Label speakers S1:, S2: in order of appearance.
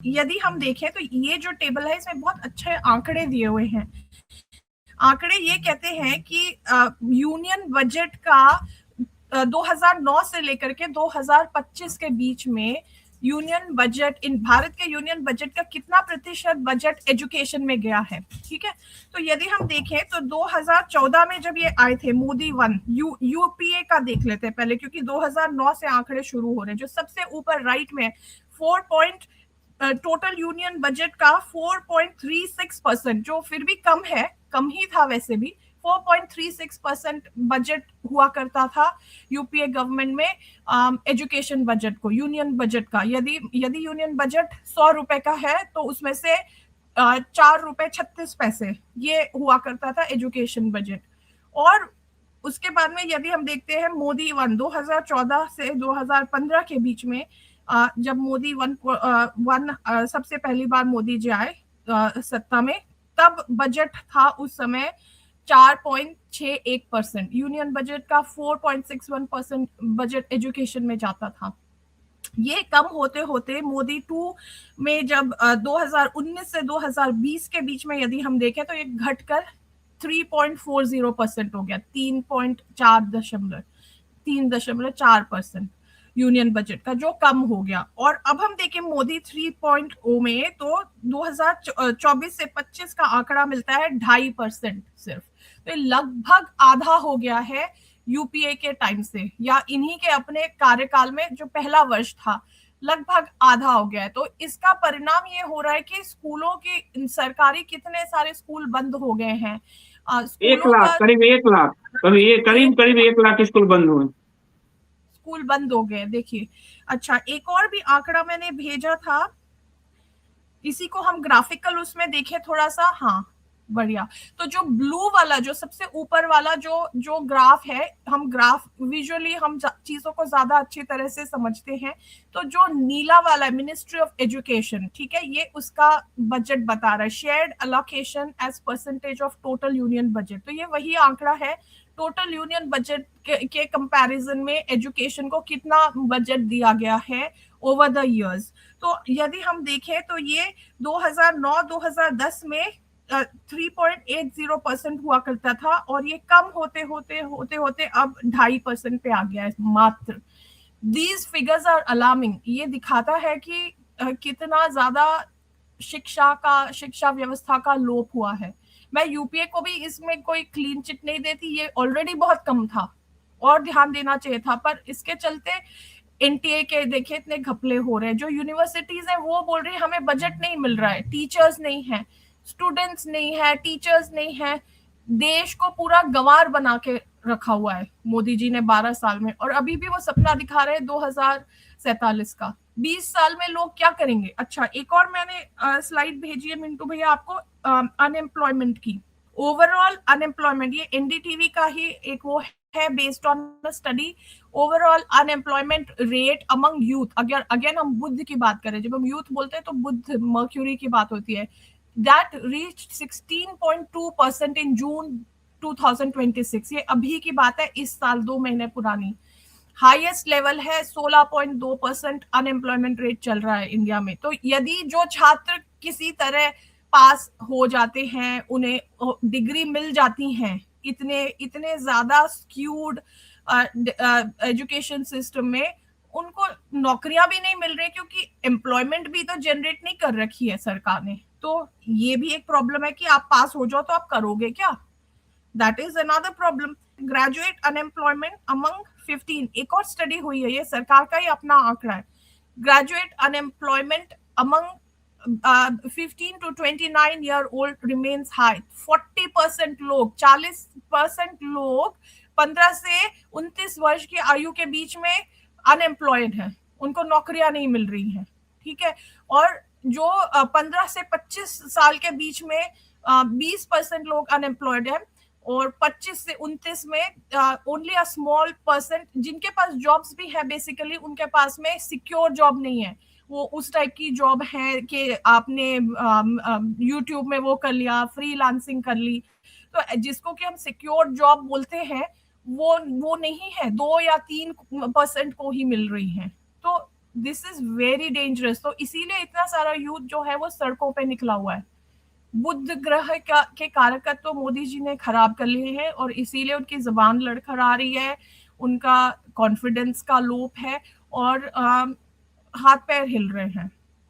S1: यदि हम देखें तो ये जो टेबल है इसमें बहुत अच्छे आंकड़े दिए हुए हैं। आंकड़े ये कहते हैं कि यूनियन बजट का 2009 से लेकर के 2025 के बीच में यूनियन बजट, इन भारत के यूनियन बजट का कितना प्रतिशत बजट एजुकेशन में गया है। ठीक है, तो यदि हम देखें तो 2014 में जब ये आए थे मोदी वन, यूपीए का देख लेते हैं पहले, क्योंकि 2009 से आंकड़े शुरू हो रहे हैं। जो सबसे ऊपर राइट में 4 टोटल यूनियन बजट का 4.36%, जो फिर भी कम है, कम ही था वैसे भी, 4.36% बजट हुआ करता था यूपीए गवर्नमेंट में एजुकेशन बजट को, यूनियन बजट का। यदि यूनियन बजट 100 रुपए का है तो उसमें से 4 रुपए 36 पैसे ये हुआ करता था एजुकेशन बजट। और उसके बाद में यदि हम देखते हैं मोदी वन, 2014 से 2015 के बीच में जब मोदी वन सबसे पहली बार मोदी जी आए सत्ता में, तब बजट था उस समय 4.61%। यूनियन बजट का 4.61% बजट एजुकेशन में जाता था। ये कम होते होते मोदी टू में जब 2019 से 2020 के बीच में यदि हम देखें तो ये घटकर 3.40% हो गया, 3.4% यूनियन बजट का, जो कम हो गया। और अब हम देखें मोदी 3.0 में तो 2024 से 25 का आंकड़ा मिलता है 2.5% सिर्फ। तो लगभग आधा हो गया है यूपीए के टाइम से, या इन्हीं के अपने कार्यकाल में जो पहला वर्ष था, लगभग आधा हो गया है। तो इसका परिणाम ये हो रहा है कि स्कूलों के, सरकारी कितने सारे स्कूल बंद हो गए हैं।
S2: 1 लाख, करीब 1 लाख, करीब 1 लाख स्कूल बंद हुए।
S1: स्कूल बंद हो गए, देखिए। अच्छा, एक और भी आंकड़ा मैंने भेजा था, इसी को हम ग्राफिकल उसमें देखें थोड़ा सा। हाँ, बढ़िया। तो जो ब्लू वाला, जो सबसे ऊपर वाला जो जो ग्राफ है, हम ग्राफ विजुअली हम चीजों को ज्यादा अच्छी तरह से समझते हैं। तो जो नीला वाला है मिनिस्ट्री ऑफ एजुकेशन, ठीक है, ये उसका बजट बता रहा है, shared allocation as percentage of total union budget. तो ये वही आंकड़ा है, टोटल यूनियन बजट के कंपैरिजन में एजुकेशन को कितना बजट दिया गया है ओवर द इयर्स। तो यदि हम देखें तो ये 2009-2010 में 3.80% हुआ करता था, और ये कम होते होते होते होते अब 2.5% पे आ गया है मात्र। These figures are alarming. ये दिखाता है कि कितना ज्यादा शिक्षा व्यवस्था का लोप हुआ है। मैं यूपीए को भी इसमें कोई क्लीन चिट नहीं देती, ये ऑलरेडी बहुत कम था और ध्यान देना चाहिए था, पर इसके चलते एनटीए के देखे इतने घपले हो रहे हैं। जो यूनिवर्सिटीज हैं वो बोल रही है हमें बजट नहीं मिल रहा है, टीचर्स नहीं है, स्टूडेंट्स नहीं है, टीचर्स नहीं है। देश को पूरा गंवार बना के रखा हुआ है मोदी जी ने 12 साल में, और अभी भी वो सपना दिखा रहे हैं 2047 का। 20 साल में लोग क्या करेंगे। अच्छा, एक और मैंने स्लाइड भेजी है मिंटू भैया आपको, अनएम्प्लॉयमेंट की, ओवरऑल अनएम्प्लॉयमेंट। ये एनडीटीवी का ही एक वो है, based on study, overall unemployment rate among youth. अगर अगेन हम बुद्ध की बात करें, जब हम यूथ बोलते हैं तो बुद्ध मर्क्यूरी की बात होती है, दैट रीच 16.2% इन जून 2026। ये अभी की बात है, इस साल 2 महीने पुरानी। हाईएस्ट लेवल है, 16.2% अनएम्प्लॉयमेंट रेट चल रहा है इंडिया में। तो यदि जो छात्र किसी तरह पास हो जाते हैं, उन्हें डिग्री मिल जाती हैं, इतने इतने ज्यादा स्क्यूड एजुकेशन सिस्टम में, उनको नौकरियां भी नहीं मिल रही, क्योंकि एम्प्लॉयमेंट भी तो जनरेट नहीं कर रखी है सरकार ने। तो ये भी एक प्रॉब्लम है कि आप पास हो जाओ तो आप करोगे क्या, that is another problem. Graduate unemployment among 15, एक और स्टडी हुई है, ये सरकार का ही अपना आंकड़ा है। Graduate unemployment among 15 to 29 year old remains high। 40% लोग, 40% लोग 15 से 29 वर्ष की आयु के बीच में अनएम्प्लॉयड हैं, उनको नौकरियां नहीं मिल रही हैं। ठीक है, और जो 15 से 25 साल के बीच में 20% लोग अनएम्प्लॉयड हैं, और 25 से 29 में ओनली अ स्मॉल परसेंट, जिनके पास जॉब्स भी है बेसिकली, उनके पास में सिक्योर जॉब नहीं है। वो उस टाइप की जॉब है कि आपने यूट्यूब में वो कर लिया, फ्रीलांसिंग कर ली, तो जिसको कि हम सिक्योर जॉब बोलते हैं, वो नहीं है, 2 या 3% को ही मिल रही है। तो दिस इज वेरी डेंजरस। तो इसीलिए इतना सारा यूथ जो है वो सड़कों पे निकला हुआ है। बुध ग्रह के कारकत्व तो मोदी जी ने खराब कर लिए हैं और इसीलिए उनकी जबान लड़खड़ा रही है, उनका कॉन्फिडेंस का लोप है और हाथ पैर हिल रहे हैं।